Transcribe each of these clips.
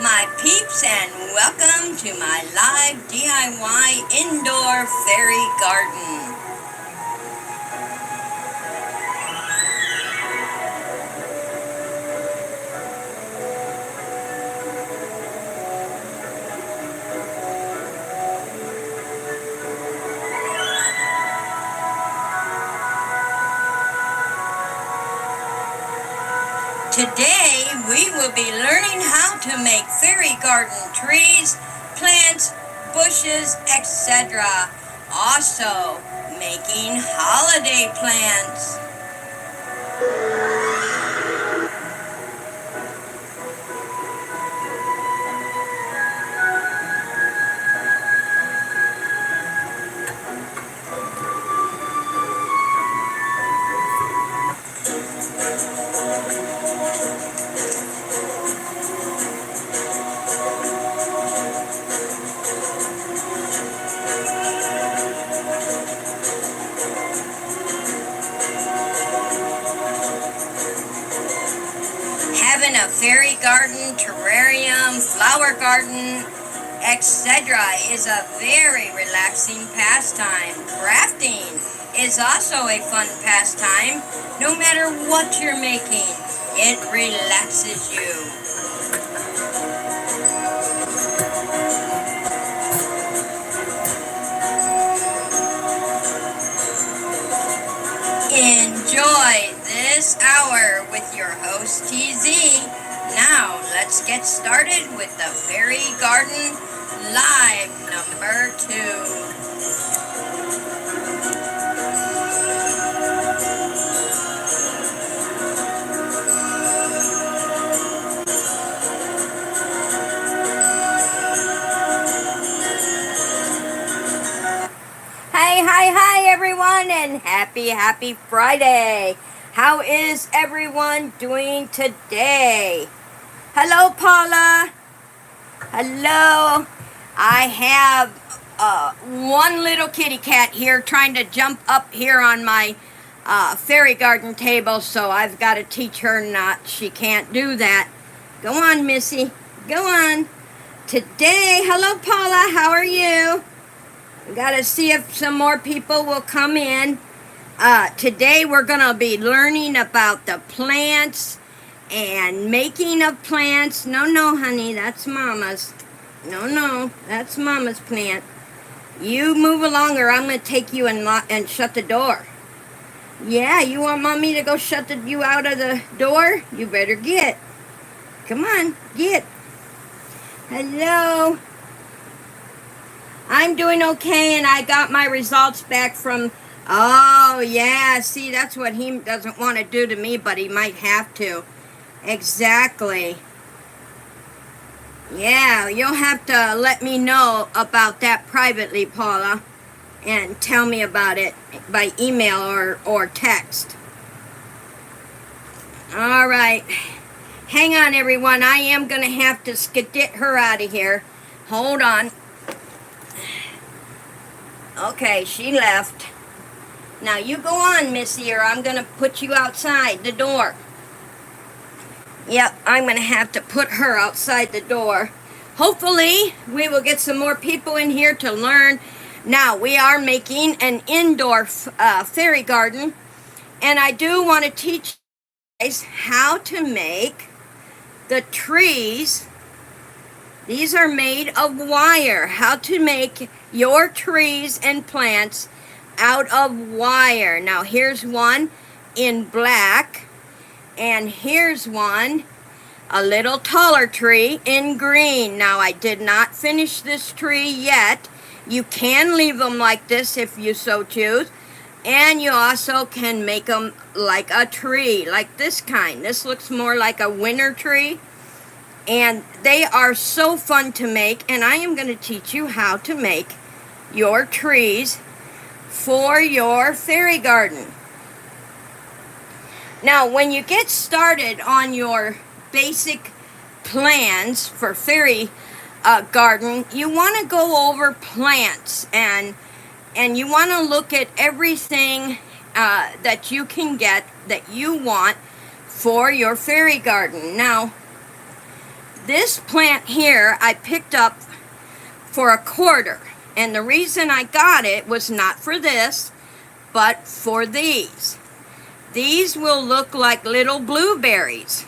my peeps, and welcome to my live DIY indoor fairy garden. Today we will be learning how to make fairy garden trees, plants, bushes, etc. Also making holiday plants. Having a fairy garden, terrarium, flower garden, etc. is a very relaxing pastime. Crafting is also a fun pastime. No matter what you're making, it relaxes you. Enjoy this hour with your host TZ. Now let's get started with the Fairy Garden Live number 2. Hi everyone, and happy Friday. How is everyone doing today? Hello Paula. Hello. I have one little kitty cat here trying to jump up here on my fairy garden table, so I've got to teach her she can't do that. Go on, Missy. Go on. Today, hello Paula, how are you? We gotta see if some more people will come in. Today we're gonna be learning about the plants and making of plants. No, honey, that's Mama's. No, that's Mama's plant. You move along or I'm gonna take you and shut the door. Yeah, you want Mommy to go shut you out of the door? You better get. Come on, get. Hello. I'm doing okay, and I got my results back from, oh yeah, see, that's what he doesn't want to do to me, but he might have to. Exactly. Yeah, you'll have to let me know about that privately, Paula, and tell me about it by email or text. All right. Hang on, everyone. I am going to have to skedit her out of here. Hold on. Okay, she left. Now you go on, Missy, or I'm going to put you outside the door. Yep, I'm going to have to put her outside the door. Hopefully, we will get some more people in here to learn. Now, we are making an indoor fairy garden, and I do want to teach you guys how to make the trees. These are made of wire. How to make your trees and plants out of wire. Now here's one in black, and here's one, a little taller tree in green. Now I did not finish this tree yet. You can leave them like this if you so choose, and you also can make them like a tree, like this kind. This looks more like a winter tree. And they are so fun to make, and I am going to teach you how to make your trees for your fairy garden. Now, when you get started on your basic plans for fairy garden, you want to go over plants, and you want to look at everything that you can get that you want for your fairy garden. Now, This plant here I picked up for $1. And the reason I got it was not for this, but for these. These will look like little blueberries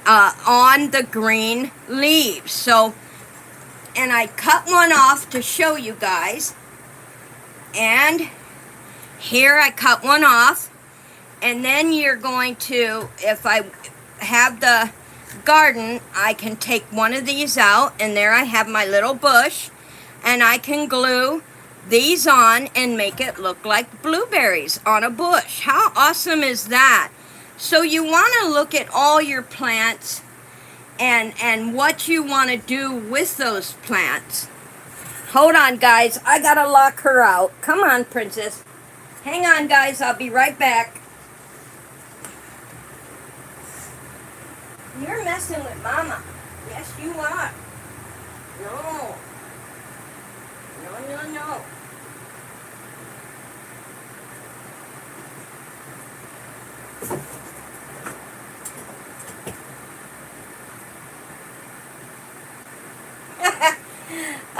on the green leaves. So, and I cut one off to show you guys. And here I cut one off. And then you're going to, if I have the garden, I can take one of these out, and there I have my little bush, and I can glue these on and make it look like blueberries on a bush. How awesome is that? So you want to look at all your plants and what you want to do with those plants. Hold on, guys. I got to lock her out. Come on, princess. Hang on, guys. I'll be right back. You're messing with Mama. Yes, you are. No. No, no, no.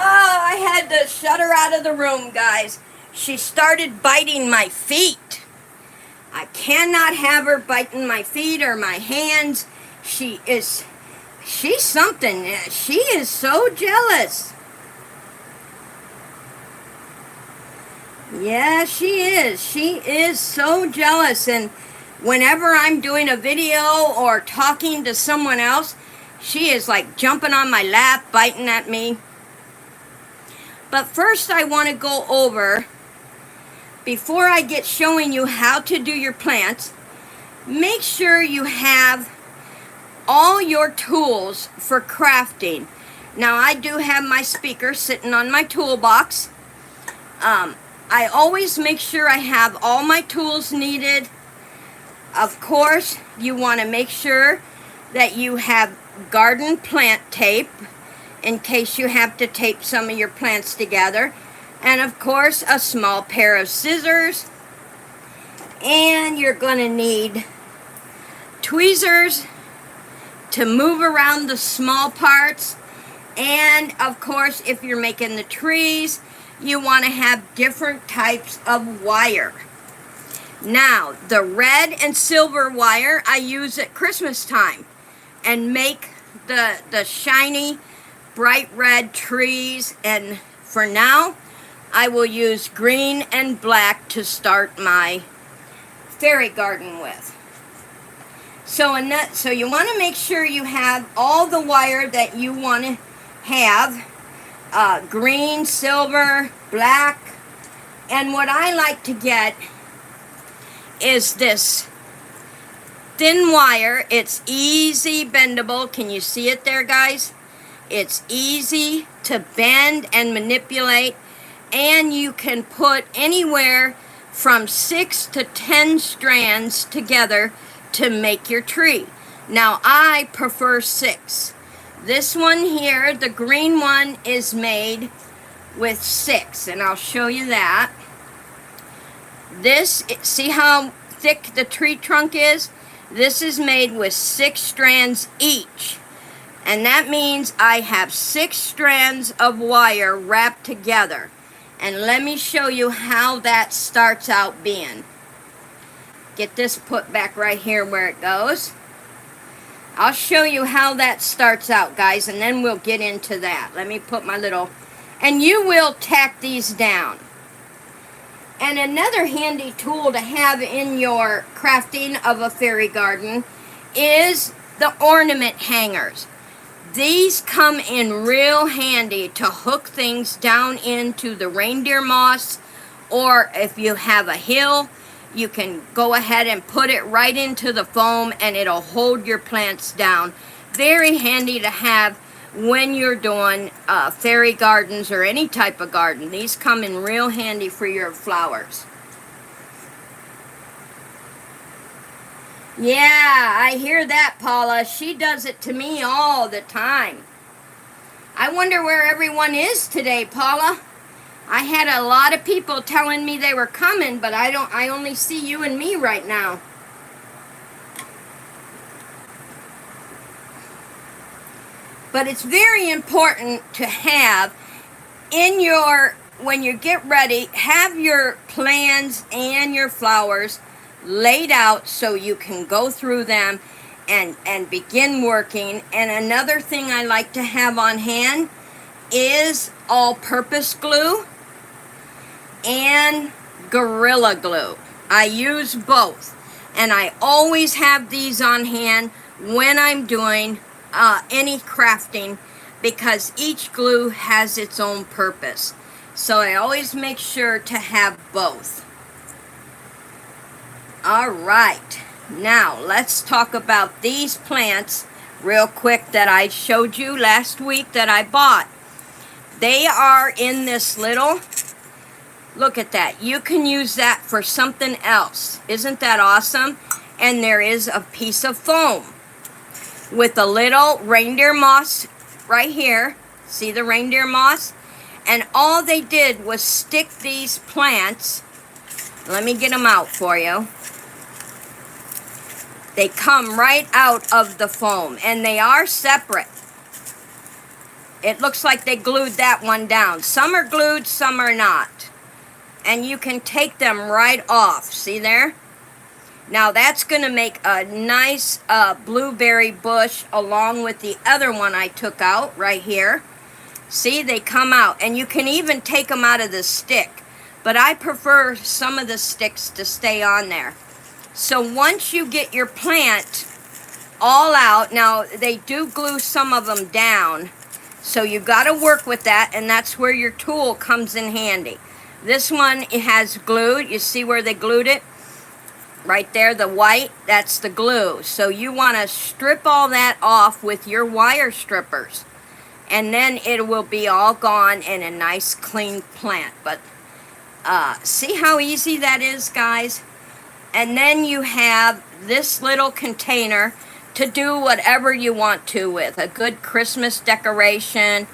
Oh, I had to shut her out of the room, guys. She started biting my feet. I cannot have her biting my feet or my hands. She's something. She is so jealous. Yeah, she is. She is so jealous. And whenever I'm doing a video or talking to someone else, she is like jumping on my lap, biting at me. But first I want to go over, before I get showing you how to do your plants, make sure you have all your tools for crafting. Now I do have my speaker sitting on my toolbox. I always make sure I have all my tools needed. Of course, you want to make sure that you have garden plant tape in case you have to tape some of your plants together. And of course, a small pair of scissors. And you're going to need tweezers to move around the small parts. And of course, if you're making the trees, you want to have different types of wire. Now, the red and silver wire I use at Christmas time and make the shiny, bright red trees. And for now, I will use green and black to start my fairy garden with. So you want to make sure you have all the wire that you want to have. Green, silver, black. And what I like to get is this thin wire. It's easy bendable. Can you see it there, guys? It's easy to bend and manipulate. And you can put anywhere from 6 to 10 strands together to make your tree. Now I prefer 6. This one here, the green one, is made with 6, and I'll show you that. This, see how thick the tree trunk is? This is made with 6 strands each. And that means I have 6 strands of wire wrapped together. And let me show you how that starts out being. Get this put back right here where it goes. I'll show you how that starts out, guys, and then we'll get into that. Let me put my little... And you will tack these down. And another handy tool to have in your crafting of a fairy garden is the ornament hangers. These come in real handy to hook things down into the reindeer moss, or if you have a hill, you can go ahead and put it right into the foam and it'll hold your plants down. Very handy to have when you're doing fairy gardens or any type of garden. These come in real handy for your flowers. Yeah, I hear that, Paula. She does it to me all the time. I wonder where everyone is today, Paula. I had a lot of people telling me they were coming, but I only see you and me right now. But it's very important to have in your, when you get ready, have your plants and your flowers laid out so you can go through them and begin working. And another thing I like to have on hand is all-purpose glue and Gorilla Glue. I use both, and I always have these on hand when I'm doing any crafting, because each glue has its own purpose. So I always make sure to have both. Alright, now let's talk about these plants real quick that I showed you last week that I bought. They are in this little, look at that, you can use that for something else. Isn't that awesome? And there is a piece of foam with a little reindeer moss right here. See the reindeer moss? And all they did was stick these plants, let me get them out for you. They come right out of the foam, and they are separate. It looks like they glued that one down. Some are glued, some are not. And you can take them right off. See there? Now that's going to make a nice blueberry bush along with the other one I took out right here. See, they come out. And you can even take them out of the stick. But I prefer some of the sticks to stay on there. So once you get your plant all out, now they do glue some of them down. So you got to work with that, and that's where your tool comes in handy. This one, it has glued. You see where they glued it? Right there, the white, that's the glue. So you want to strip all that off with your wire strippers. And then it will be all gone in a nice clean plant. But see how easy that is, guys? And then you have this little container to do whatever you want to with. A good Christmas decoration.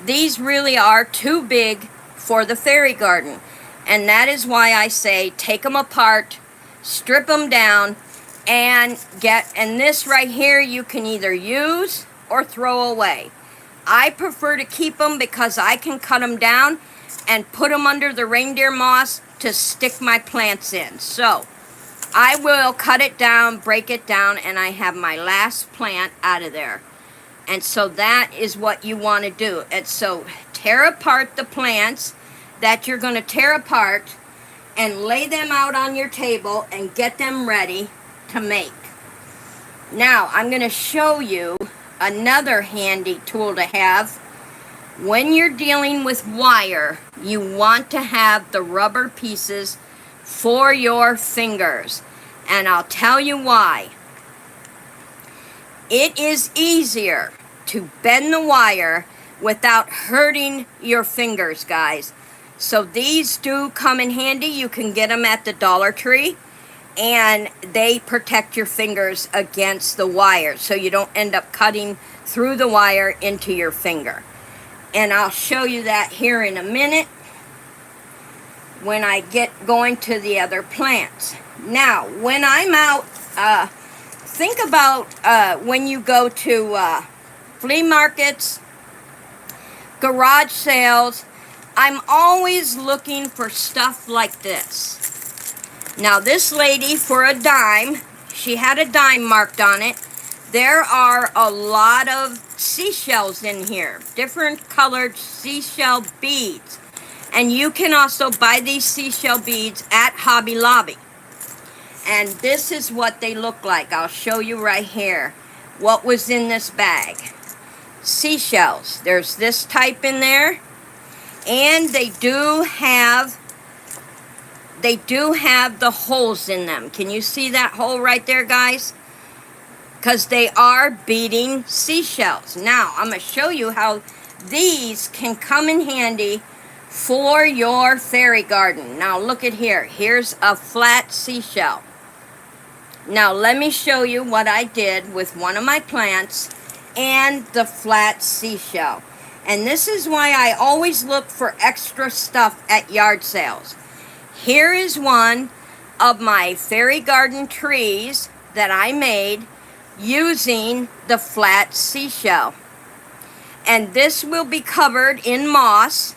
These really are too big for the fairy garden. And that is why I say take them apart, strip them down, and this right here you can either use or throw away. I prefer to keep them because I can cut them down and put them under the reindeer moss to stick my plants in. So I will cut it down, break it down, and I have my last plant out of there. And so that is what you want to do. And so tear apart the plants that you're going to tear apart and lay them out on your table and get them ready to make. Now I'm going to show you another handy tool to have. When you're dealing with wire, you want to have the rubber pieces for your fingers. And I'll tell you why. It is easier to bend the wire without hurting your fingers, guys. So these do come in handy. You can get them at the Dollar Tree. And they protect your fingers against the wire, so you don't end up cutting through the wire into your finger. And I'll show you that here in a minute when I get going to the other plants. Now, when I'm out, think about when you go to flea markets, garage sales. I'm always looking for stuff like this. Now this lady, for a dime, she had a dime marked on it. There are a lot of seashells in here, different colored seashell beads. And you can also buy these seashell beads at Hobby Lobby. And this is what they look like. I'll show you right here what was in this bag. Seashells. There's this type in there. And they do have the holes in them. Can you see that hole right there, guys? Because they are beading seashells. Now, I'm going to show you how these can come in handy for your fairy garden. Now, look at here. Here's a flat seashell. Now, let me show you what I did with one of my plants and the flat seashell. And this is why I always look for extra stuff at yard sales. Here is one of my fairy garden trees that I made using the flat seashell. And this will be covered in moss.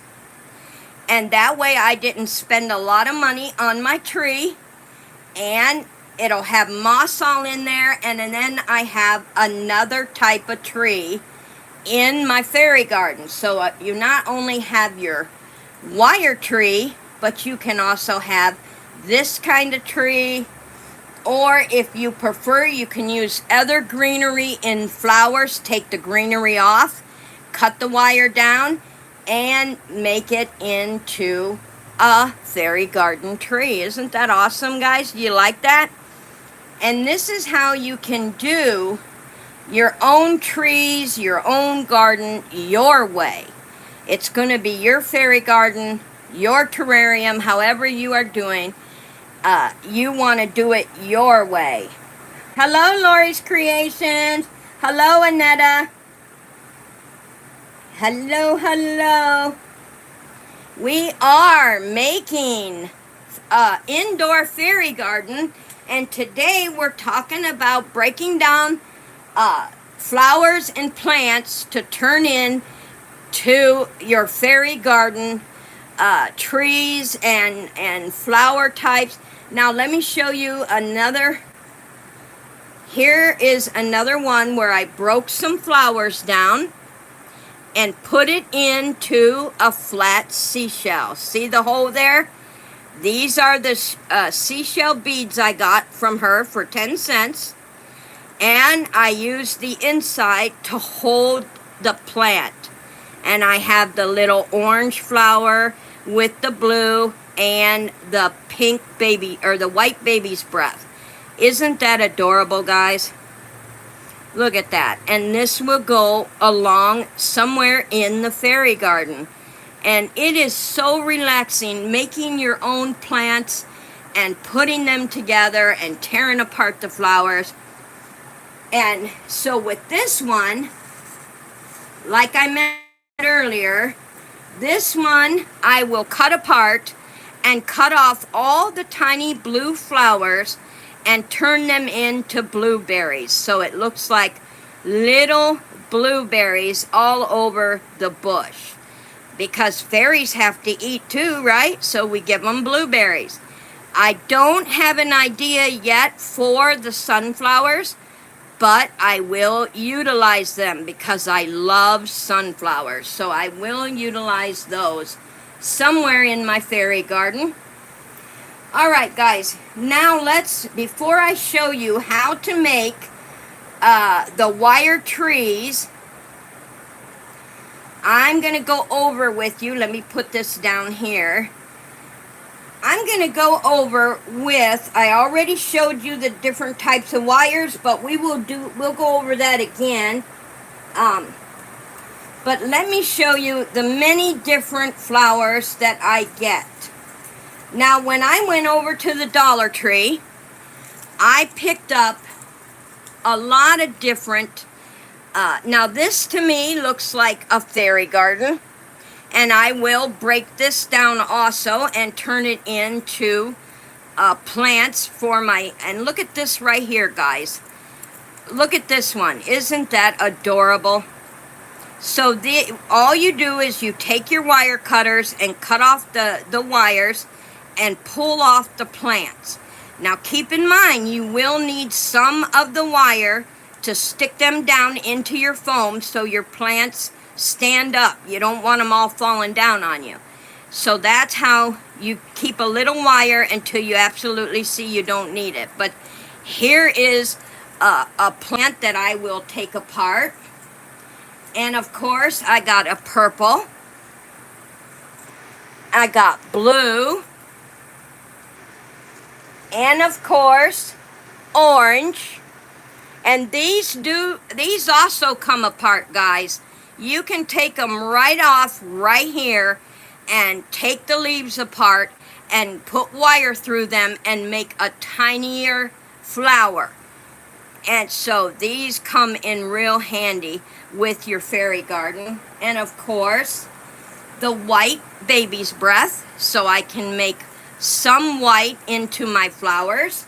And that way I didn't spend a lot of money on my tree. And it'll have moss all in there. And then I have another type of tree in my fairy garden. So you not only have your wire tree, but you can also have this kind of tree. Or if you prefer, you can use other greenery in flowers. Take the greenery off, cut the wire down, and make it into a fairy garden tree. Isn't that awesome, guys? Do you like that? And this is how you can do your own trees, your own garden, your way. It's going to be your fairy garden, your terrarium, however you are doing. You want to do it your way. Hello, Lori's Creations. Hello, Annetta. Hello, hello. We are making indoor fairy garden, and today we're talking about breaking down flowers and plants to turn in to your fairy garden trees and flower types. Now let me show you another. Here is another one where I broke some flowers down and put it into a flat seashell. See the hole there? These are the seashell beads I got from her for 10 cents. And I used the inside to hold the plant. And I have the little orange flower with the blue and the pink baby, or the white baby's breath. Isn't that adorable, guys? Look at that. And this will go along somewhere in the fairy garden. And it is so relaxing making your own plants and putting them together and tearing apart the flowers. And so with this one, like I mentioned earlier, this one I will cut apart and cut off all the tiny blue flowers and turn them into blueberries. So it looks like little blueberries all over the bush. Because fairies have to eat too, right? So we give them blueberries. I don't have an idea yet for the sunflowers, but I will utilize them because I love sunflowers. So I will utilize those somewhere in my fairy garden. All right, guys. Now before I show you how to make the wire trees, I'm going to go over with you. Let me put this down here. I'm going to go over with, I already showed you the different types of wires, but we'll go over that again. But let me show you the many different flowers that I get. Now, when I went over to the Dollar Tree, I picked up a lot of different, now this to me looks like a fairy garden. And I will break this down also and turn it into plants for my, and look at this right here, guys. Look at this one. Isn't that adorable? So all you do is you take your wire cutters and cut off the wires and pull off the plants. Now keep in mind, you will need some of the wire to stick them down into your foam so your plants stand up. You don't want them all falling down on you. So that's how you keep a little wire until you absolutely see you don't need it. But here is a plant that I will take apart. And of course, I got a purple. I got blue. And of course, orange. And these also come apart, guys. You can take them right off right here and take the leaves apart and put wire through them and make a tinier flower. And so these come in real handy with your fairy garden. And of course, the white baby's breath, so I can make some white into my flowers.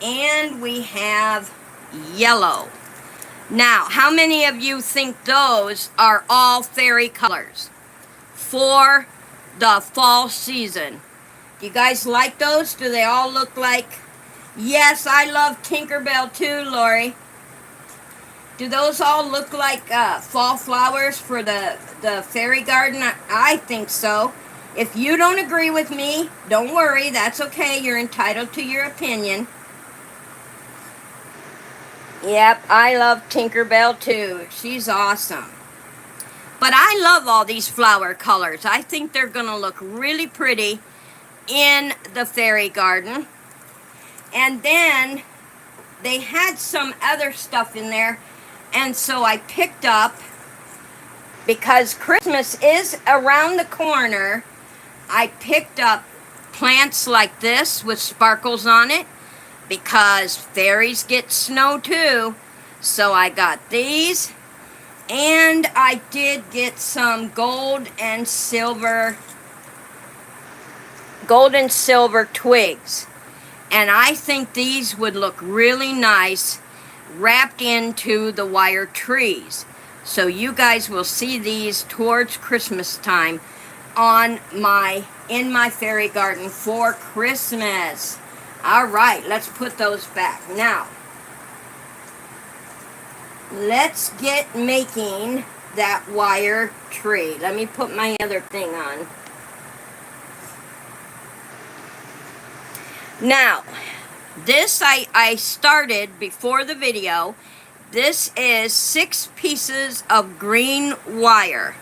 And we have yellow. Now, how many of you think those are all fairy colors for the fall season? Do you guys like those? Do they all look like? Yes, I love Tinkerbell too, Lori. Do those all look like fall flowers for the fairy garden? I think so. If you don't agree with me, don't worry. That's okay. You're entitled to your opinion. Yep, I love Tinkerbell too. She's awesome. But I love all these flower colors. I think they're going to look really pretty in the fairy garden. And then they had some other stuff in there. And so I picked up, because Christmas is around the corner, I picked up plants like this with sparkles on it, because fairies get snow too. So I got these, and I did get some gold and silver twigs. And I think these would look really nice wrapped into the wire trees. So you guys will see these towards Christmas time in my fairy garden for Christmas. All right, let's put those back. Now, let's get making that wire tree. Let me put my other thing on. Now, this I started before the video. This is 6 pieces of green wire.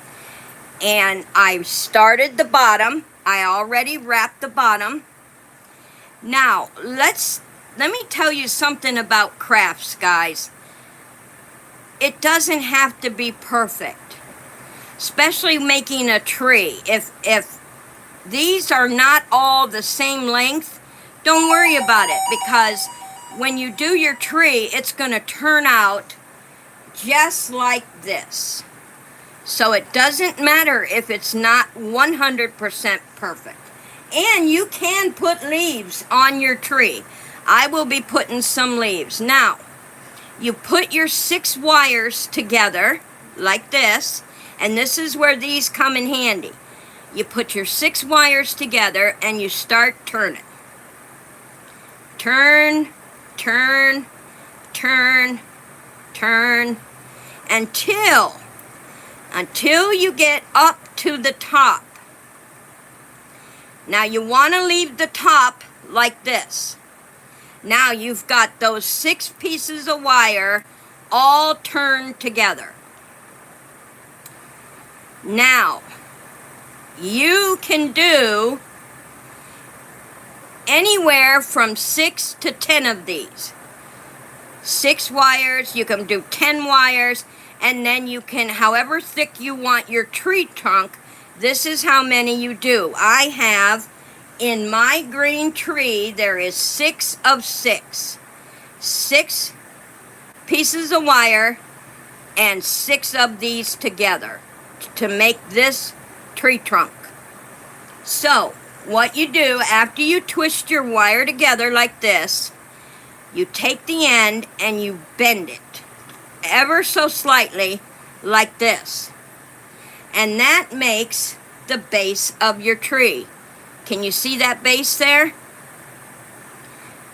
And I started the bottom. I already wrapped the bottom. Now, let me tell you something about crafts, guys. It doesn't have to be perfect. Especially making a tree. If these are not all the same length, don't worry about it, because when you do your tree, it's going to turn out just like this. So it doesn't matter if it's not 100% perfect. And you can put leaves on your tree. I will be putting some leaves. Now, you put your 6 wires together like this, and this is where these come in handy. You put your 6 wires together and you start turning. Turn, turn, turn, turn, until you get up to the top. Now you want to leave the top like this. Now you've got those 6 pieces of wire all turned together. Now, you can do anywhere from 6 to 10 of these. 6 wires, you can do 10 wires, and then you can, however thick you want your tree trunk, this is how many you do. I have, in my green tree, there is 6 of 6. 6 pieces of wire and 6 of these together to make this tree trunk. So, what you do after you twist your wire together like this, you take the end and you bend it ever so slightly like this. And that makes the base of your tree. Can you see that base there?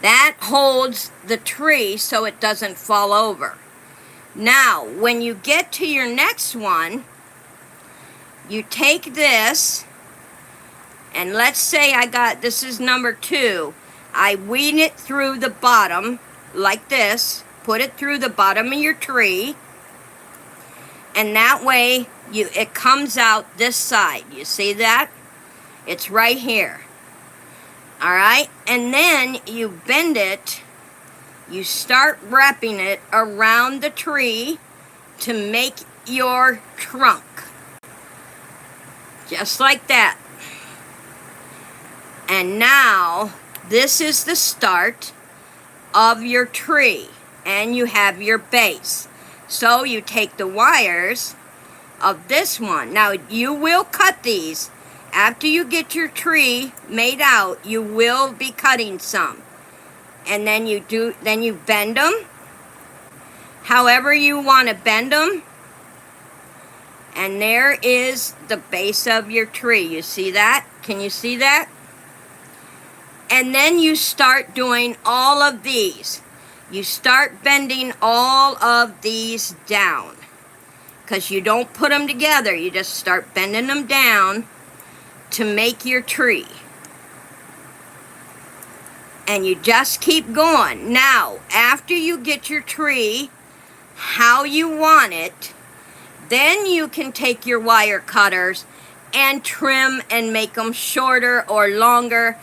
That holds the tree so it doesn't fall over. Now, when you get to your next one, you take this, and let's say this is number 2. I weed it through the bottom like this. Put it through the bottom of your tree. And that way, it comes out this side. You see that? It's right here. Alright? And then you bend it. You start wrapping it around the tree to make your trunk. Just like that. And now, this is the start of your tree. And you have your base. So you take the wires of this one. Now, you will cut these. After you get your tree made out, you will be cutting some. And then you bend them however you want to bend them. And there is the base of your tree. You see that? Can you see that? And then you start doing all of these. You start bending all of these down. Because you don't put them together. You just start bending them down to make your tree. And you just keep going. Now, after you get your tree how you want it, then you can take your wire cutters and trim and make them shorter or longer.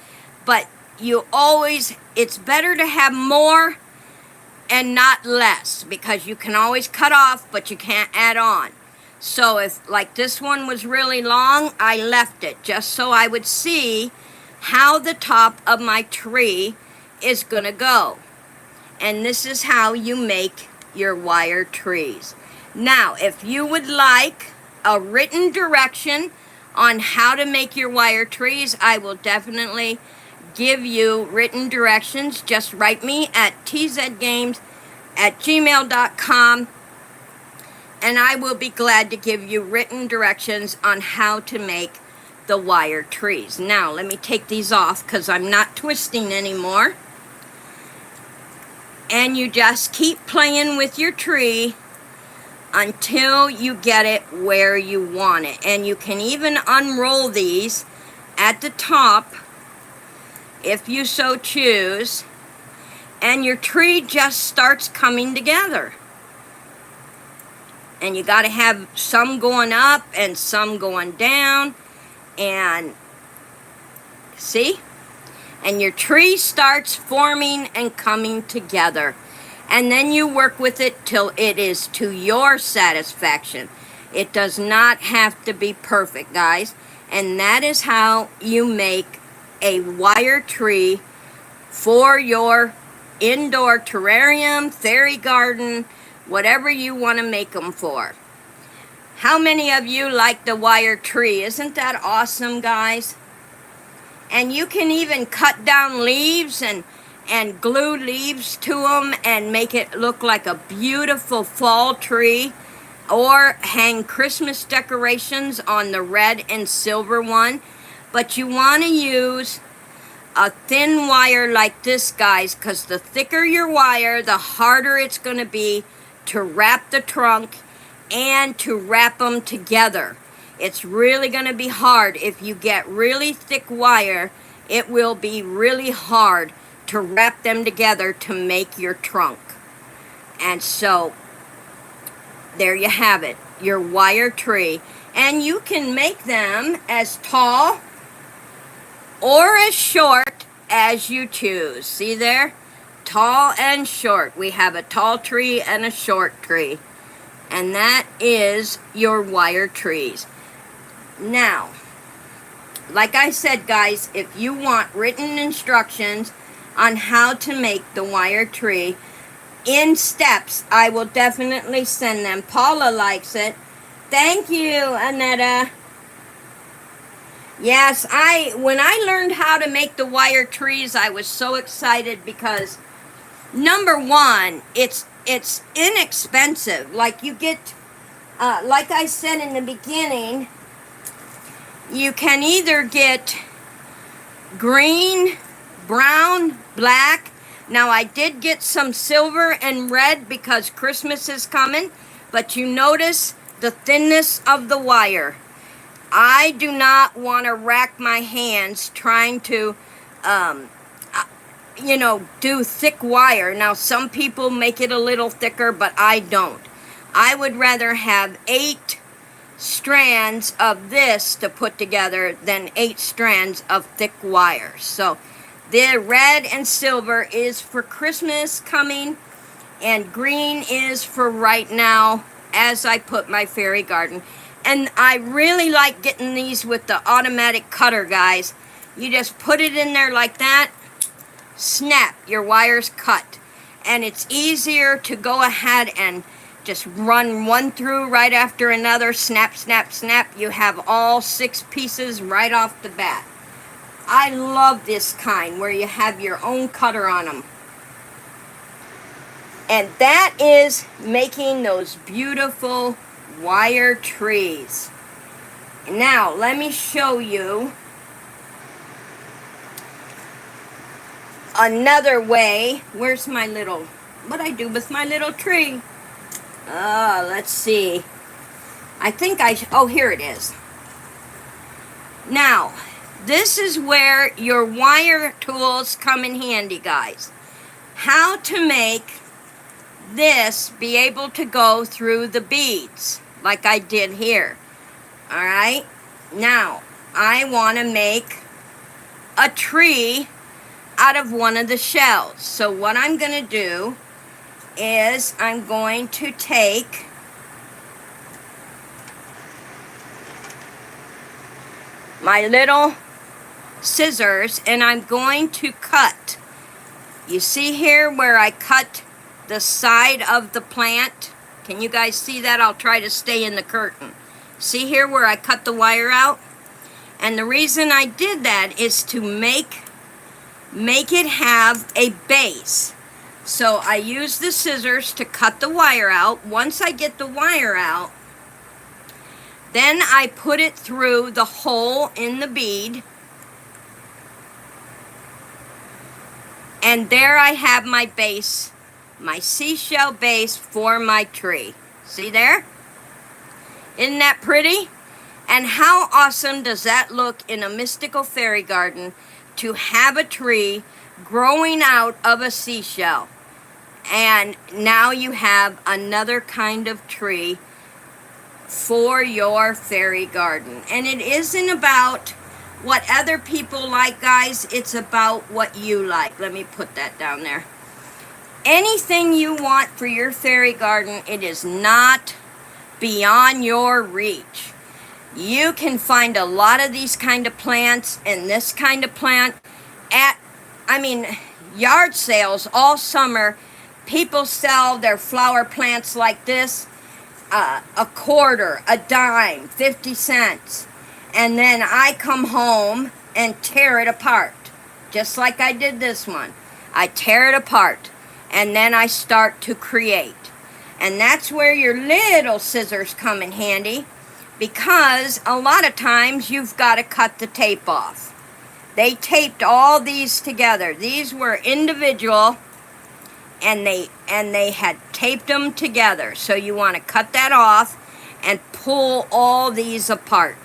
But you always, it's better to have more and not less, because you can always cut off, but you can't add on. So if, like this one was really long, I left it just so I would see how the top of my tree is gonna go. And this is how you make your wire trees. Now, if you would like a written direction on how to make your wire trees, I will definitely give you written directions. Just write me at tzgames@gmail.com, and I will be glad to give you written directions on how to make the wire trees. Now, let me take these off because I'm not twisting anymore. And you just keep playing with your tree until you get it where you want it. And you can even unroll these at the top if you so choose, and your tree just starts coming together. And you got to have some going up and some going down, and see? And your tree starts forming and coming together. And then you work with it till it is to your satisfaction. It does not have to be perfect, guys. And that is how you make a wire tree for your indoor terrarium, fairy garden, whatever you want to make them for. How many of you like the wire tree? Isn't that awesome, guys? And you can even cut down leaves and glue leaves to them and make it look like a beautiful fall tree, or hang Christmas decorations on the red and silver one. But you want to use a thin wire like this, guys, because the thicker your wire, the harder it's going to be to wrap the trunk and to wrap them together. It's really going to be hard. If you get really thick wire, it will be really hard to wrap them together to make your trunk. And so there you have it, your wire tree. And you can make them as tall or as short as you choose. See there? Tall and short. We have a tall tree and a short tree. And that is your wire trees. Now, like I said, guys, if you want written instructions on how to make the wire tree in steps, I will definitely send them. Paula likes it. Thank you, Annetta. Yes, when I learned how to make the wire trees, I was so excited because, number one, it's inexpensive. Like you get, like I said in the beginning, you can either get green, brown, black. Now I did get some silver and red because Christmas is coming, but you notice the thinness of the wire. I do not want to rack my hands trying to, do thick wire. Now some people make it a little thicker, but I don't. I would rather have 8 strands of this to put together than 8 strands of thick wire. So the red and silver is for Christmas coming, and green is for right now as I put my fairy garden. And I really like getting these with the automatic cutter, guys. You just put it in there like that, snap, your wire's cut. And it's easier to go ahead and just run one through right after another, snap, snap, snap. You have all 6 pieces right off the bat. I love this kind where you have your own cutter on them. And that is making those beautiful wire trees. Now, let me show you another way. Where's my little, what I do with my little tree? Let's see. I think oh, here it is. Now, this is where your wire tools come in handy, guys. How to make this be able to go through the beads, like I did here. Alright? Now, I want to make a tree out of one of the shells. So what I'm going to do is I'm going to take my little scissors and I'm going to cut. You see here where I cut the side of the plant? Can you guys see that? I'll try to stay in the curtain. See here where I cut the wire out? And the reason I did that is to make it have a base. So I use the scissors to cut the wire out. Once I get the wire out, then I put it through the hole in the bead. And there I have my base, my seashell base for my tree. See there? Isn't that pretty? And how awesome does that look in a mystical fairy garden to have a tree growing out of a seashell? And now you have another kind of tree for your fairy garden. And it isn't about what other people like, guys. It's about what you like. Let me put that down there. Anything you want for your fairy garden, it is not beyond your reach. You can find a lot of these kind of plants and this kind of plant at, yard sales all summer. People sell their flower plants like this, a quarter, a dime, 50 cents. And then I come home and tear it apart, just like I did this one. I tear it apart, and then I start to create. And that's where your little scissors come in handy, because a lot of times you've got to cut the tape off. They taped all these together. These were individual, and they had taped them together. So you want to cut that off and pull all these apart.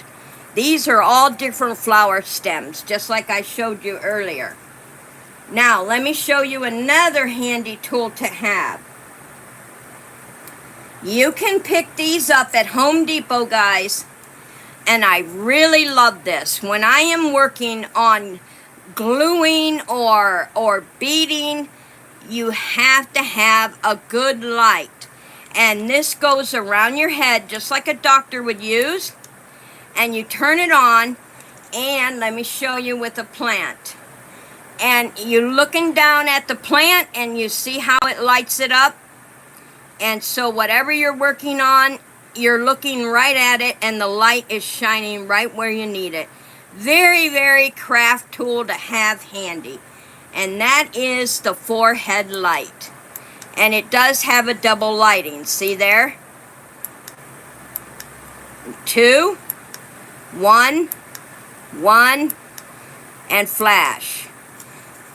These are all different flower stems, just like I showed you earlier. Now, let me show you another handy tool to have. You can pick these up at Home Depot, guys, and I really love this. When I am working on gluing or beading, you have to have a good light. And this goes around your head just like a doctor would use. And you turn it on, and let me show you with a plant. And you're looking down at the plant, and you see how it lights it up. And so whatever you're working on, you're looking right at it, and the light is shining right where you need it. Very, very craft tool to have handy. And that is the forehead light. And it does have a double lighting. See there? 2, 1, 1, and flash.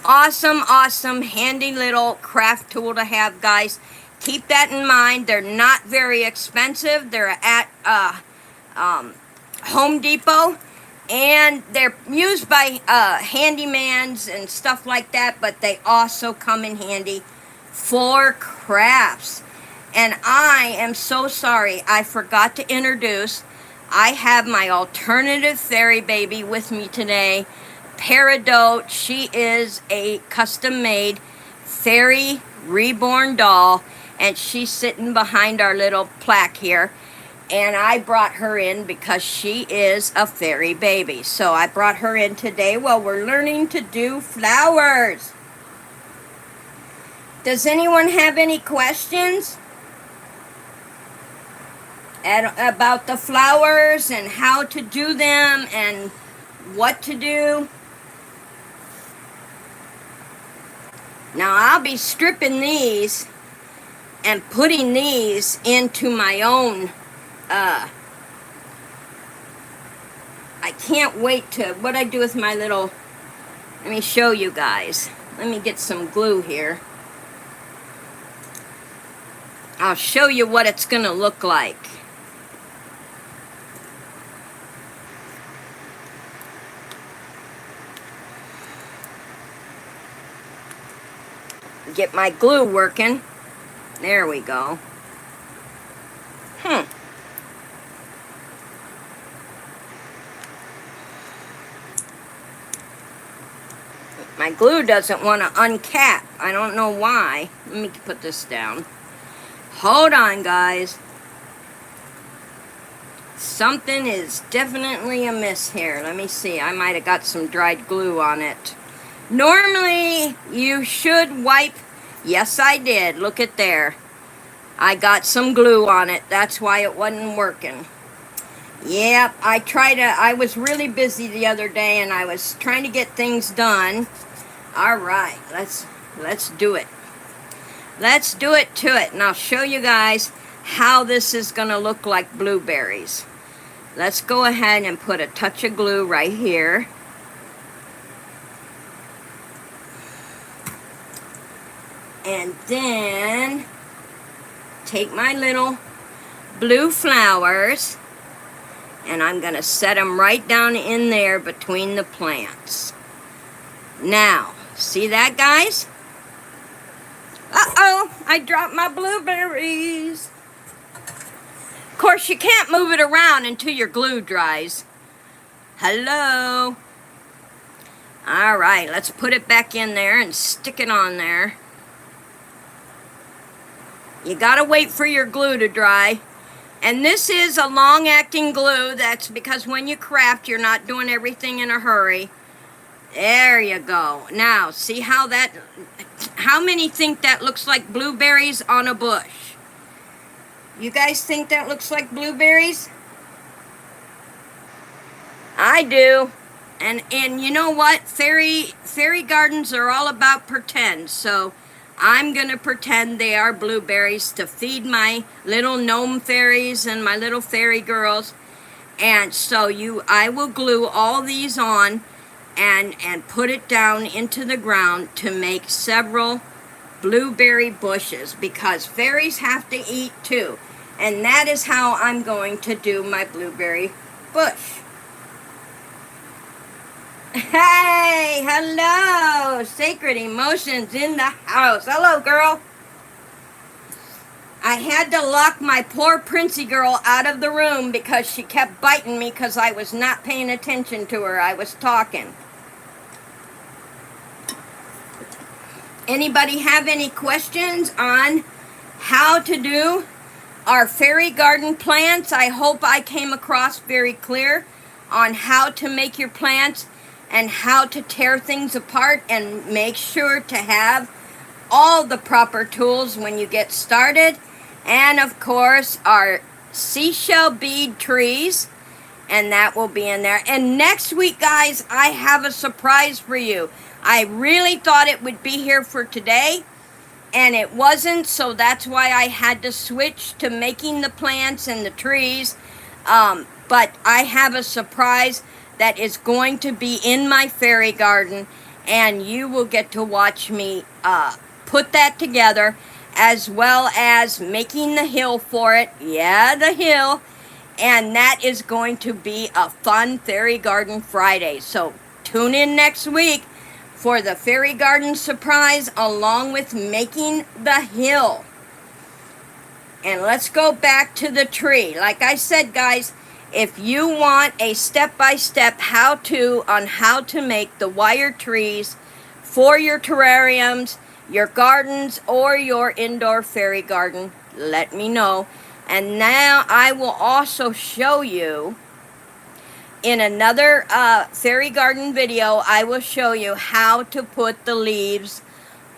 Awesome, awesome, handy little craft tool to have, guys. Keep that in mind. They're not very expensive. They're at Home Depot. And they're used by handymans and stuff like that. But they also come in handy for crafts. And I am so sorry. I forgot to introduce. I have my alternative fairy baby with me today. Peridot. She is a custom-made fairy reborn doll. And she's sitting behind our little plaque here. And I brought her in because she is a fairy baby. So I brought her in today while we're learning to do flowers. Does anyone have any questions about the flowers and how to do them and what to do? Now I'll be stripping these and putting these into my own, I can't wait to, what I do with my little, let me show you guys. Let me get some glue here. I'll show you what it's going to look like. Get my glue working. There we go. My glue doesn't want to uncap. I don't know why. Let me put this down. Hold on, guys. Something is definitely amiss here. Let me see. I might have got some dried glue on it. Normally, you should wipe. Yes, I did. Look at there. I got some glue on it. That's why it wasn't working. Yep, I was really busy the other day and I was trying to get things done. All right, let's do it. Let's do it to it, and I'll show you guys how this is going to look like blueberries. Let's go ahead and put a touch of glue right here. And then take my little blue flowers, and I'm going to set them right down in there between the plants. Now, see that, guys? Uh-oh, I dropped my blueberries. Of course, you can't move it around until your glue dries. Hello. All right, let's put it back in there and stick it on there. You gotta wait for your glue to dry. And this is a long-acting glue. That's because when you craft, you're not doing everything in a hurry. There you go. Now, see how many think that looks like blueberries on a bush? You guys think that looks like blueberries? I do. And you know what? Fairy gardens are all about pretend. So I'm going to pretend they are blueberries to feed my little gnome fairies and my little fairy girls. And so I will glue all these on and put it down into the ground to make several blueberry bushes, because fairies have to eat too. And that is how I'm going to do my blueberry bush. Hey, hello, Sacred Emotions in the house. Hello, girl. I had to lock my poor Princey girl out of the room because she kept biting me because I was not paying attention to her. I was talking. Anybody have any questions on how to do our fairy garden plants? I hope I came across very clear on how to make your plants and how to tear things apart, and make sure to have all the proper tools when you get started. And of course, our seashell bead trees, and that will be in there. And next week, guys, I have a surprise for you. I really thought it would be here for today, and it wasn't, so that's why I had to switch to making the plants and the trees. But I have a surprise that is going to be in my fairy garden, and you will get to watch me put that together, as well as making the hill for it. Yeah, the hill. And that is going to be a fun Fairy Garden Friday. So tune in next week for the Fairy Garden surprise, along with making the hill. And let's go back to the tree. Like I said, guys, if you want a step-by-step how-to on how to make the wire trees for your terrariums, your gardens, or your indoor fairy garden, let me know. And now I will also show you in another fairy garden video, I will show you how to put the leaves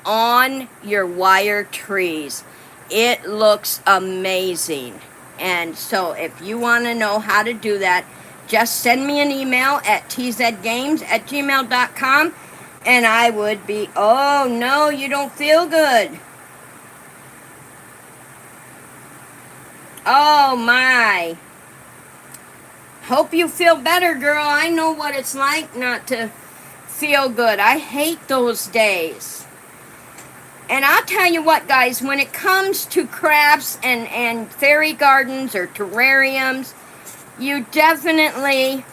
on your wire trees. It looks amazing. And so if you want to know how to do that, just send me an email at tzgames@gmail.com, and I would be, oh no, you don't feel good. Oh my. Hope you feel better, girl. I know what it's like not to feel good. I hate those days. And I'll tell you what, guys, when it comes to crafts and fairy gardens or terrariums, you definitely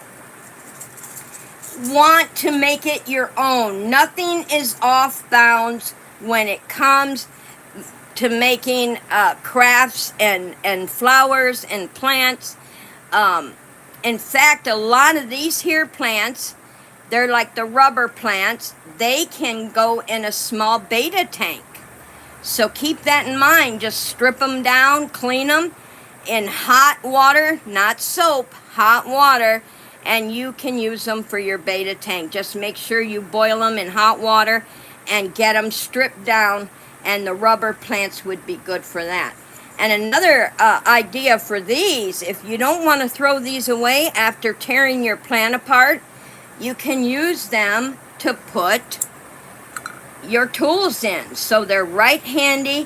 want to make it your own. Nothing is off bounds when it comes to making crafts and flowers and plants. In fact, a lot of these here plants, they're like the rubber plants. They can go in a small beta tank. So keep that in mind. Just strip them down, clean them in hot water, not soap, hot water, and you can use them for your beta tank. Just make sure you boil them in hot water and get them stripped down, and the rubber plants would be good for that. And another idea for these, if you don't want to throw these away after tearing your plant apart, you can use them to put your tools in. So they're right handy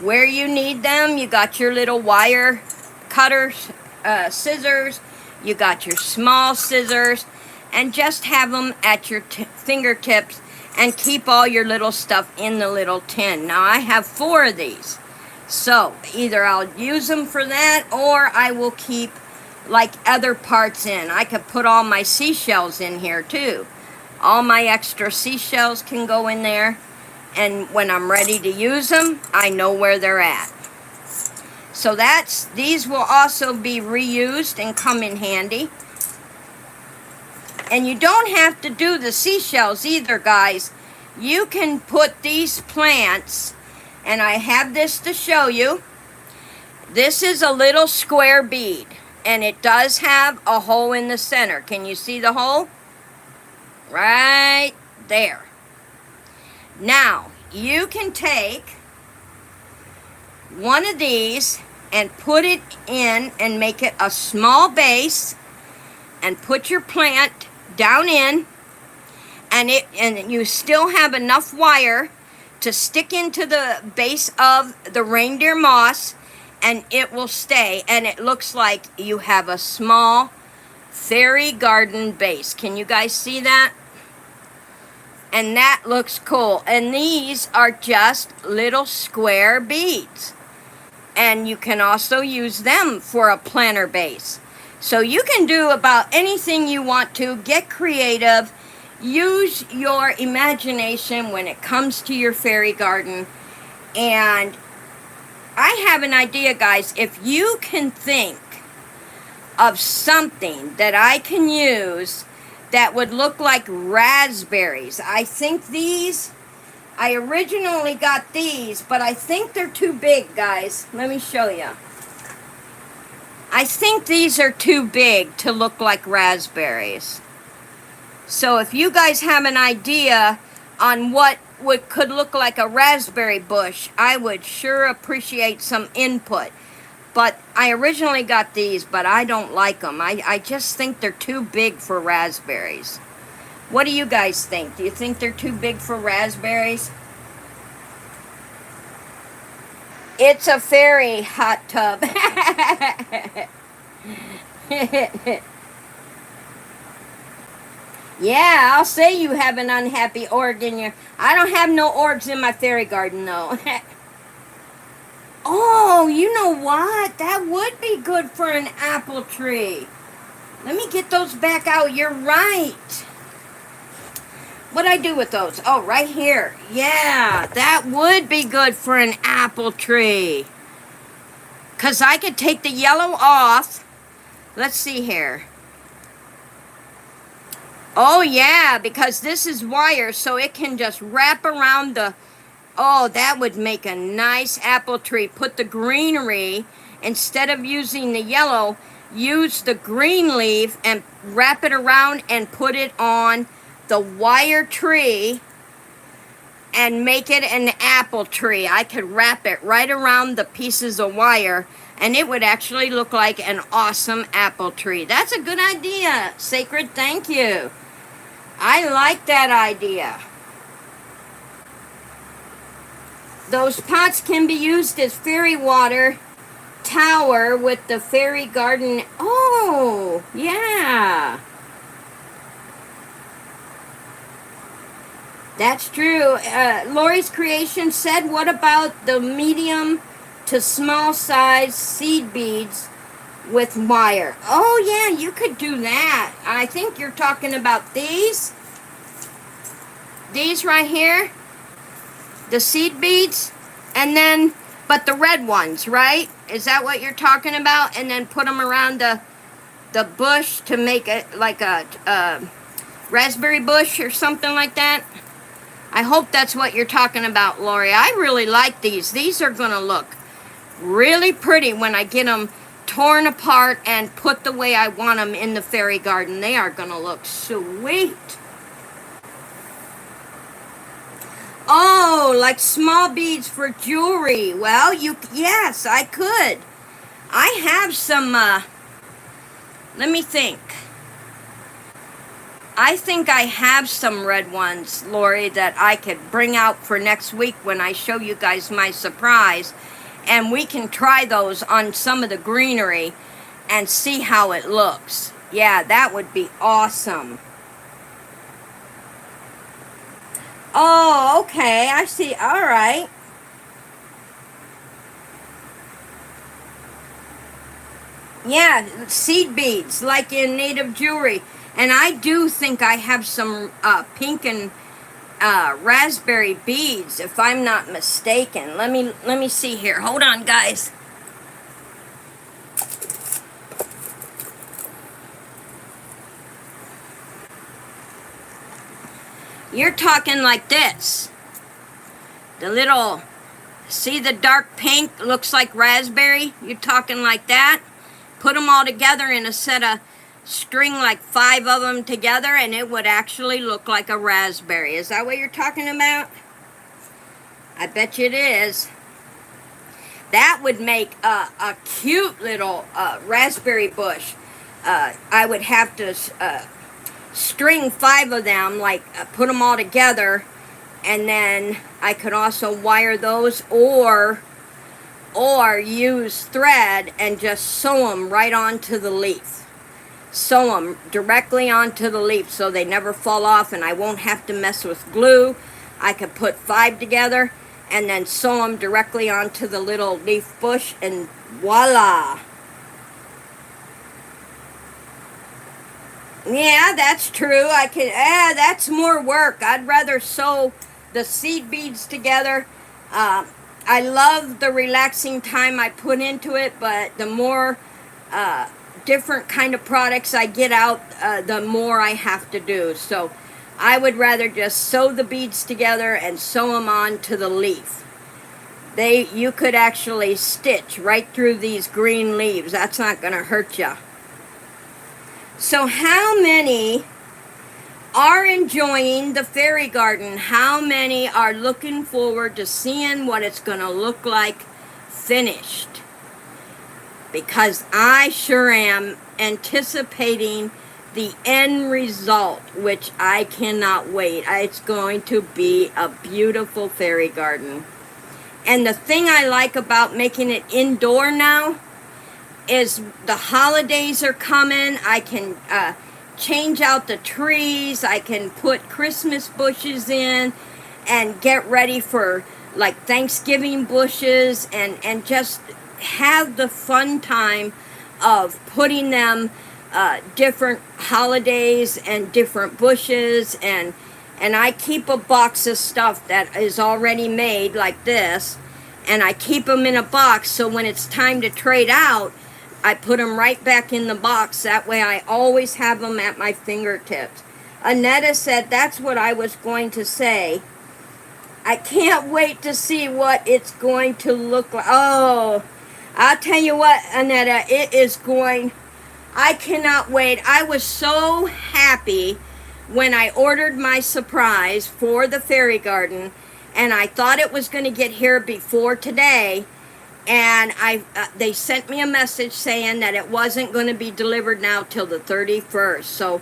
where you need them. You got your little wire cutters, scissors, you got your small scissors, and just have them at your fingertips and keep all your little stuff in the little tin. Now I have 4 of these. So either I'll use them for that, or I will keep like other parts in. I could put all my seashells in here too. All my extra seashells can go in there, and when I'm ready to use them, I know where they're at. So these will also be reused and come in handy. And you don't have to do the seashells either, guys. You can put these plants, and I have this to show you. This is a little square bead, and it does have a hole in the center. Can you see the hole? Right there. Now, you can take one of these and put it in and make it a small base, and put your plant down in, and you still have enough wire to stick into the base of the reindeer moss, and it will stay, and it looks like you have a small fairy garden base. Can you guys see that? And that looks cool. And these are just little square beads, and you can also use them for a planter base. So you can do about anything you want to. Get creative. Use your imagination when it comes to your fairy garden. And I have an idea, guys. If you can think of something that I can use that would look like raspberries. I think these, I originally got these, but I think they're too big, guys. Let me show you. I think these are too big to look like raspberries. So if you guys have an idea on what could look like a raspberry bush, I would sure appreciate some input. But I originally got these, but I don't like them. I just think they're too big for raspberries. What do you guys think? Do you think they're too big for raspberries? It's a fairy hot tub. Yeah, I'll say you have an unhappy org in your... I don't have no orgs in my fairy garden, though. Oh, you know what? That would be good for an apple tree. Let me get those back out. You're right. What'd I do with those? Oh, right here. Yeah, that would be good for an apple tree. Because I could take the yellow off. Let's see here. Oh, yeah, because this is wire, so it can just wrap around the... Oh, that would make a nice apple tree. Put the greenery, instead of using the yellow, use the green leaf and wrap it around and put it on the wire tree and make it an apple tree. I could wrap it right around the pieces of wire, and it would actually look like an awesome apple tree. That's a good idea, Sacred. Thank you. I like that idea. Those pots can be used as fairy water tower with the fairy garden. Oh, yeah. That's true. Lori's Creation said, what about the medium to small size seed beads with wire? Oh, yeah, you could do that. I think you're talking about these. These right here. The seed beads. And then, but the red ones, right? Is that what you're talking about? And then put them around the bush to make it like a raspberry bush or something like that. I hope that's what you're talking about, Lori. I really like these. These are going to look really pretty when I get them torn apart and put the way I want them in the fairy garden. They are going to look sweet. Oh, like small beads for jewelry. Well, yes, I could. I have some, let me think. I think I have some red ones, Lori, that I could bring out for next week when I show you guys my surprise. And we can try those on some of the greenery and see how it looks. Yeah, that would be awesome. Oh, okay, I see. All right. Yeah, seed beads, like in native jewelry. And I do think I have some pink and raspberry beads, if I'm not mistaken. Let me see here. Hold on, guys. You're talking like this. The little, see the dark pink looks like raspberry? You're talking like that? Put them all together in a set of string, like 5 of them together, and it would actually look like a raspberry. Is that what you're talking about? I bet you it is. That would make a cute little raspberry bush. I would have to string 5 of them, like put them all together, and then I could also wire those, or use thread and just sew them right onto the leaf. Sew them directly onto the leaf so they never fall off, and I won't have to mess with glue. I could put 5 together and then sew them directly onto the little leaf bush, and voila. Yeah, that's true. I could, that's more work. I'd rather sew the seed beads together. I love the relaxing time I put into it, but the more different kind of products I get out, the more I have to do. So I would rather just sew the beads together and sew them onto the leaf. You could actually stitch right through these green leaves. That's not going to hurt you. So how many are enjoying the fairy garden? How many are looking forward to seeing what it's going to look like finished? Because I sure am anticipating the end result, which I cannot wait. It's going to be a beautiful fairy garden. And the thing I like about making it indoor now is the holidays are coming. I can change out the trees. I can put Christmas bushes in and get ready for like Thanksgiving bushes, and just have the fun time of putting them different holidays and different bushes, and I keep a box of stuff that is already made like this, and I keep them in a box, so when it's time to trade out, I put them right back in the box. That way I always have them at my fingertips. Annetta said, that's what I was going to say. I can't wait to see what it's going to look like. Oh, I'll tell you what, Annetta, it is going... I cannot wait. I was so happy when I ordered my surprise for the fairy garden, and I thought it was going to get here before today, and they sent me a message saying that it wasn't going to be delivered now till the 31st, so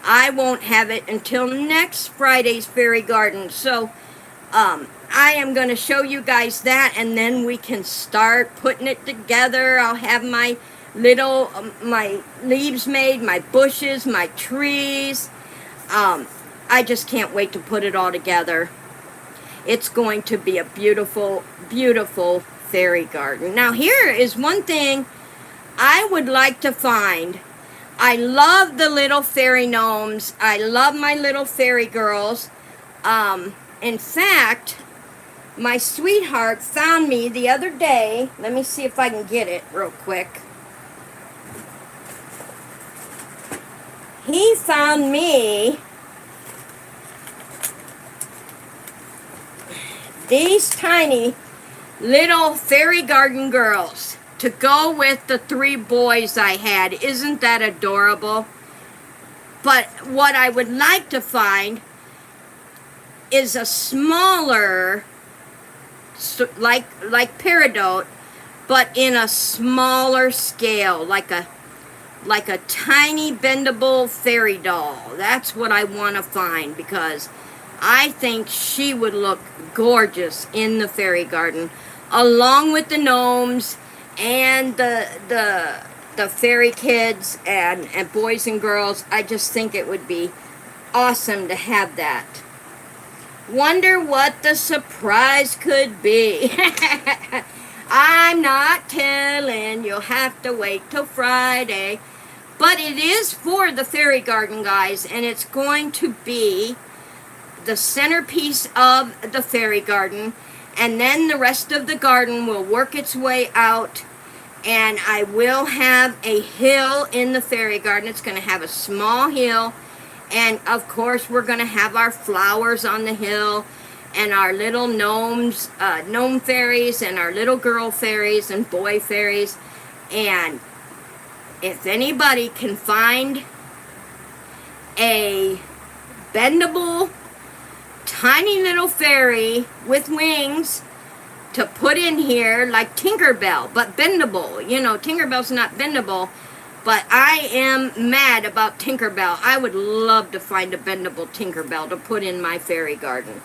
I won't have it until next Friday's fairy garden. So I am going to show you guys that, and then we can start putting it together. I'll have my little, my leaves made, my bushes, my trees. I just can't wait to put it all together. It's going to be a beautiful, beautiful fairy garden. Now here is one thing I would like to find. I love the little fairy gnomes. I love my little fairy girls. In fact, my sweetheart found me the other day. Let me see if I can get it real quick. He found me these tiny little fairy garden girls to go with the 3 boys I had. Isn't that adorable? But what I would like to find is a smaller, like peridot, but in a smaller scale, like a tiny bendable fairy doll. That's what I want to find, because I think she would look gorgeous in the fairy garden, along with the gnomes and the fairy kids and boys and girls. I just think it would be awesome to have that. Wonder what the surprise could be. I'm not telling. You'll have to wait till Friday. But it is for the fairy garden, guys, and it's going to be the centerpiece of the fairy garden, and then the rest of the garden will work its way out, and I will have a hill in the fairy garden. It's going to have a small hill, and of course we're going to have our flowers on the hill, and our little gnomes, gnome fairies, and our little girl fairies and boy fairies. And if anybody can find a bendable tiny little fairy with wings to put in here, like Tinkerbell, but bendable. You know, Tinkerbell's not bendable, but I am mad about Tinkerbell. I would love to find a bendable Tinkerbell to put in my fairy garden.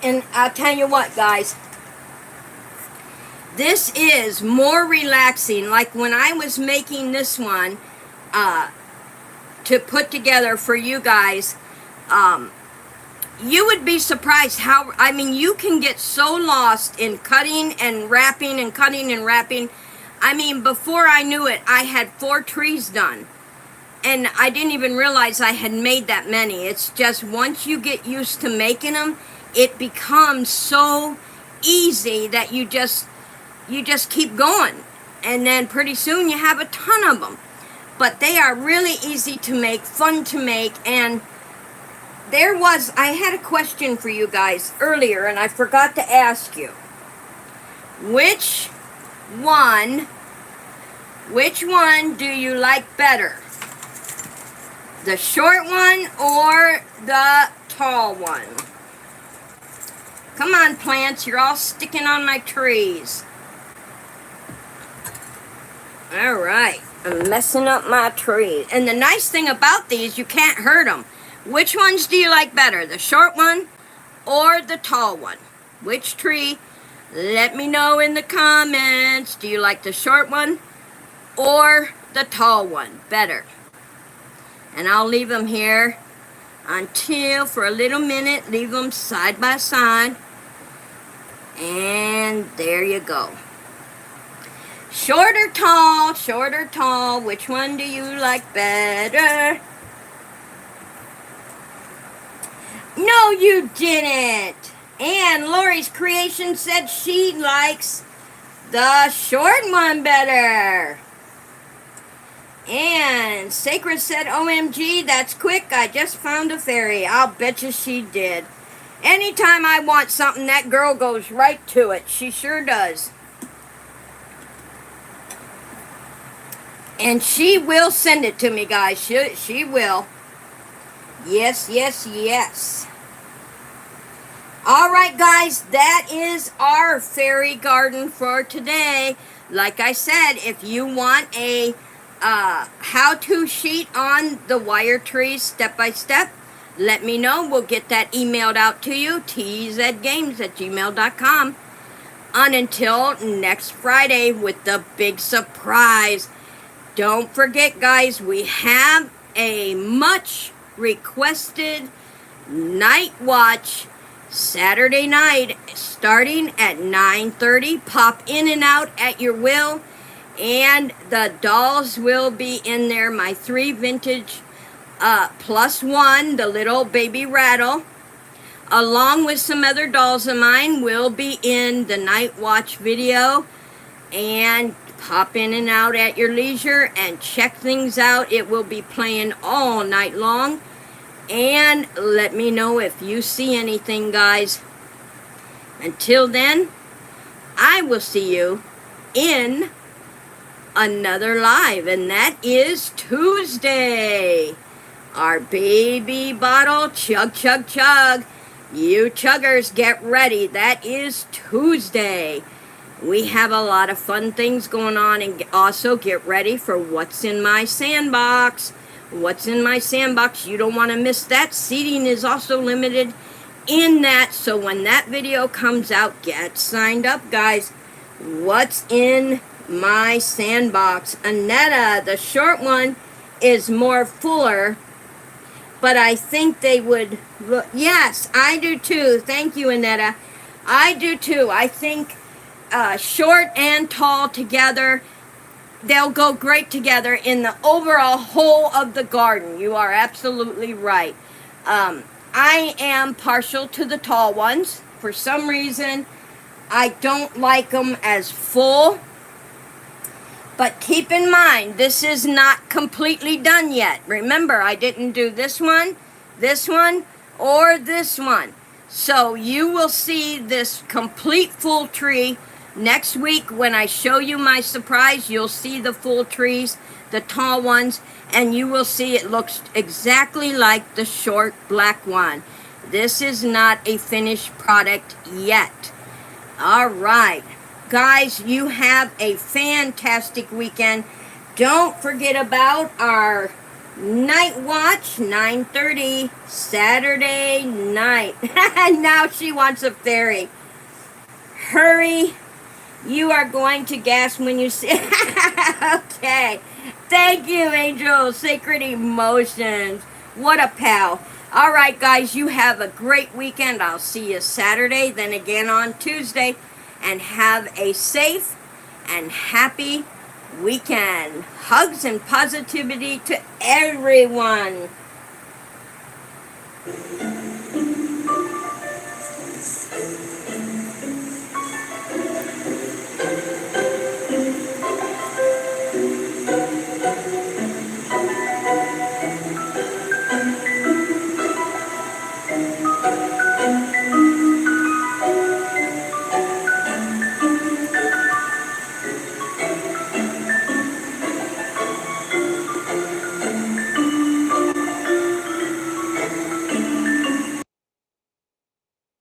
And I'll tell you what, guys, this is more relaxing. Like when I was making this one to put together for you guys, you would be surprised how, I mean, you can get so lost in cutting and wrapping and cutting and wrapping. I mean, before I knew it, I had 4 trees done. And I didn't even realize I had made that many. It's just once you get used to making them, it becomes so easy that you just keep going. And then pretty soon you have a ton of them. But they are really easy to make, fun to make, and I had a question for you guys earlier, and I forgot to ask you. Which one do you like better? The short one or the tall one? Come on, plants, you're all sticking on my trees. All right. I'm messing up my tree. And the nice thing about these, you can't hurt them. Which ones do you like better? The short one or the tall one? Which tree? Let me know in the comments. Do you like the short one or the tall one better? And I'll leave them here until, for a little minute, leave them side by side. And there you go. Short or tall, which one do you like better? No, you didn't. And Lori's Creation said she likes the short one better. And Sacred said, OMG, that's quick. I just found a fairy. I'll bet you she did. Anytime I want something, that girl goes right to it. She sure does. And she will send it to me, guys. She will. Yes, yes, yes. All right, guys. That is our fairy garden for today. Like I said, if you want a how-to sheet on the wire trees step by step, let me know. We'll get that emailed out to you, tzgames@gmail.com. And until next Friday with the big surprise. Don't forget, guys, we have a much requested night watch Saturday night starting at 9:30. Pop in and out at your will. And the dolls will be in there. My 3 vintage plus 1, the little baby rattle, along with some other dolls of mine, will be in the night watch video. And pop in and out at your leisure and check things out. It will be playing all night long. And let me know if you see anything, guys. Until then, I will see you in another live, and that is Tuesday. Our baby bottle chug, chug, chug. You chuggers, get ready. That is Tuesday. We have a lot of fun things going on, and also get ready for What's in My Sandbox. What's in My Sandbox? You don't want to miss that. Seating is also limited in that, so when that video comes out, get signed up, guys. What's in My Sandbox? Annetta, the short one, is more fuller, but I think they would look. Yes, I do too. Thank you, Annetta. I do too. I think short and tall together, they'll go great together in the overall whole of the garden. You are absolutely right. I am partial to the tall ones. For some reason, I don't like them as full. But keep in mind, this is not completely done yet. Remember, I didn't do this one, or this one. So you will see this complete full tree next week when I show you my surprise. You'll see the full trees, the tall ones, and you will see it looks exactly like the short black one. This is not a finished product yet. All right. Guys, you have a fantastic weekend. Don't forget about our night watch, 9:30, Saturday night. Now she wants a fairy. Hurry. You are going to gasp when you see. Okay. Thank you, Angel. Sacred Emotions. What a pal. All right, guys, you have a great weekend. I'll see you Saturday, then again on Tuesday. And have a safe and happy weekend. Hugs and positivity to everyone.